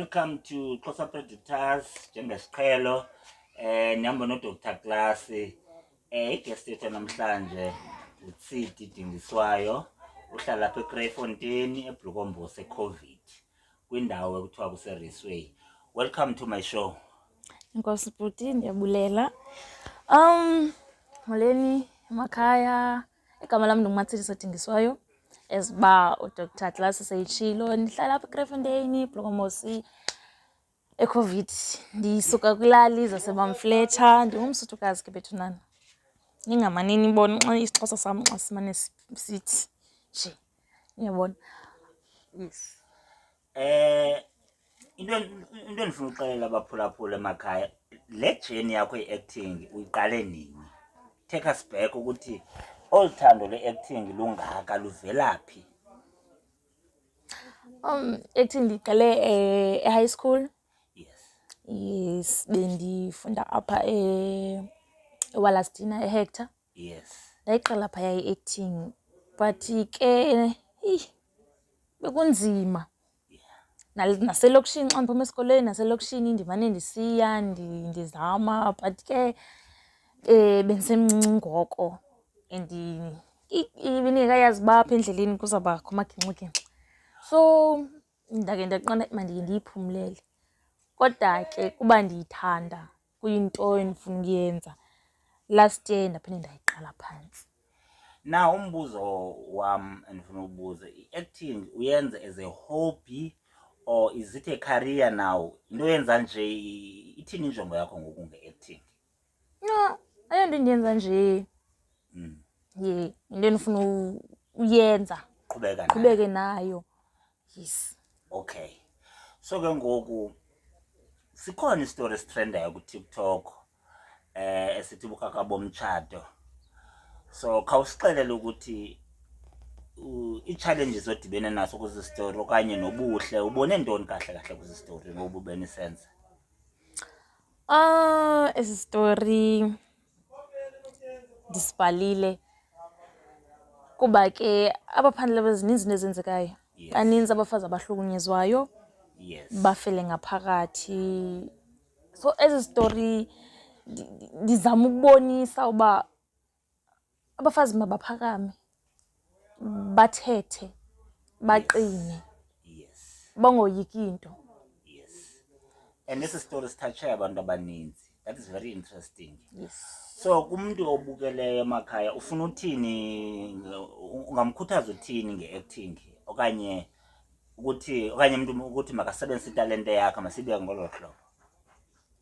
Welcome to xhosa predictors njengesiqhelo nihamba no Dr. Klaas guest yethu namhlanje tshidi dingiswayo uhlala lapha eGreyfontein eBlukombosi eCovid kwindawo ekuthiwa kuseRaceway. Welcome to my show. Inkosi bhuti, ndiyabulela. Molweni emakhaya. Igama lami ndinguMathilisa Dingiswayo. Esiba uDr. Klaas seyitshilo, ndihlala lapha eGreyfontein eBlukombosi eCovid. Ndisuka kwilali zaseBamfletcha, ndingumsuthukazi ke bethunana. Ningamanini bona xa isiXhosa sam xa simane sithi nje. Niyabona? Yes. Into endifuna uxelela abaphulaphula emakhaya, le journey yakho ye-acting uyiqale nini? Take us back ukuthi oluthando le-acting lungaka luvelaphi? Acting ndiqale e-high school. Yes. Yes, bendifunda apha eWalastina eHector. Yes. Ndayiqala phaya i-acting but ke bekunzima. Naselokishini xa ndiphuma esikolweni naselokishini ndimane ndisiya ndizama but ke bendisemncinci ngoko and ibinikayazi uba apha endleleni kuzawubakho amagingxigingxi. So ndake ndaqonda mandike ndiyiphumlele. Kodwa ke kuba ndiyithanda kuyinto endifuna ukuyenza, last year ndaphinde ndayiqala phantsi. Now umbuzo wam endifuna ubuze, i-acting uyenza as a hobby or is it a career now? Into yenza nje ithini injongo yakho ngoku nge-acting? No, ayonto endiyenza nje. Ye, into endifuna uyenza. Qhubeke nayo. Yes. Okay. So ke ngoku sikhona istory esitrendayo ku-TikTok esithi bukaka bomtshato. So khawusixelele ukuthi i-challenges odibene naso kuzi story okanye nobuhle ubone ntoni kahle kuzi story ngoba ubenisenza? Esi story disibhalile kuba ke abaphandle bezininzi izinto ezenzekayo. Baninzi abafazi abahlukunyezwayo. Yes. Bafele ngaphakathi. So esi story ndizama ukubonisa uba abafazi mabaphakame, bathethe, baqine. Yes. Bangoyiki into. Yes. And this story sithatshe abantu abaninzi. That is very interesting. Yes. So kumuntu obukeleyo emakhaya ufuna uthini, ungamkhuthaza uthini nge-acting okanye umuntu ukuthi makasebenzise italente yakhe masibeke ngolo hlobo?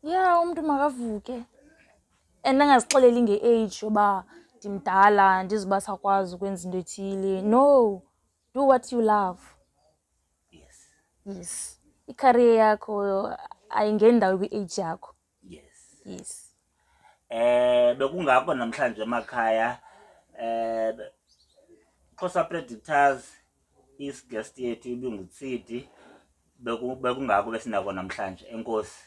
Yeah, umuntu makavuke. And angazixoleli nge-age yoba ndimdala ndiziba sakwazi ukwenza into ethile. No, do what you love. Yes. Yes. I-career yakho ayingendawo kwi-age yakho. Yes. Yes. Bekungakho namhlanje emakhaya xhosa predictors is guest yethu ibingutshidi bekungakho ke sinako namhlanje. Enkosi.